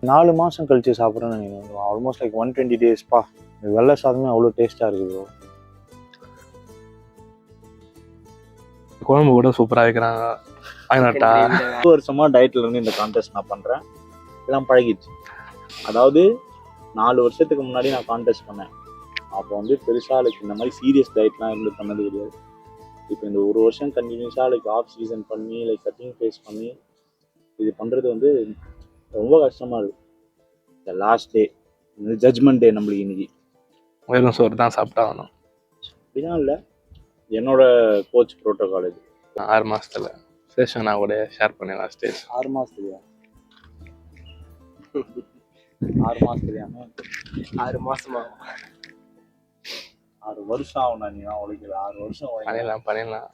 4 மாதம் கழிச்சு சாப்பிட்றேன்னு நினைக்கிறேன். ஆல்மோஸ்ட் லைக் 120 days வெள்ளை சாதமே அவ்வளோ டேஸ்ட்டாக இருக்குது ப்ரோ. குழம்பு கூட சூப்பராக வைக்கிறாங்க. 2 வருஷமா டயட்ல இருந்து இந்த கான்டெஸ்ட் நான் பண்ணுறேன். இதெல்லாம் பழகிடுச்சு. அதாவது 4 வருஷத்துக்கு முன்னாடி நான் கான்டெஸ்ட் பண்ணேன். அப்போ வந்து பெருசாக லைக் இந்த மாதிரி சீரியஸ் டயட்லாம் இருந்து பண்ணது கிடையாது. இப்போ இந்த 1 வருஷம் கண்டினியூஸாக லைக் ஆஃப் சீசன் பண்ணி லைக் கட்டிங் ஃபேஸ் பண்ணி இது பண்ணுறது வந்து ரொம்ப கஷ்டமாக இருக்குது. இந்த லாஸ்ட் டே ஜட்ஜ்மெண்ட் டே நம்மளுக்கு இன்னைக்கு வெறும் சோறு தான் சாப்பிட்டாகணும். அப்படிலாம் இல்லை, என்னோட கோச் ப்ரோட்டோகால் இது. 6 மாதத்தில் சேஷன் நான் கூட ஷேர் பண்ணிடலாம் ஸ்டேஜ். 6 மாதத்துலையா? 6 மாதத்துலையாமே 6 மாசமா 6 வருஷம் ஆகும். நீ தான் உழைக்கல 6 வருஷம் பண்ணிடலாம்.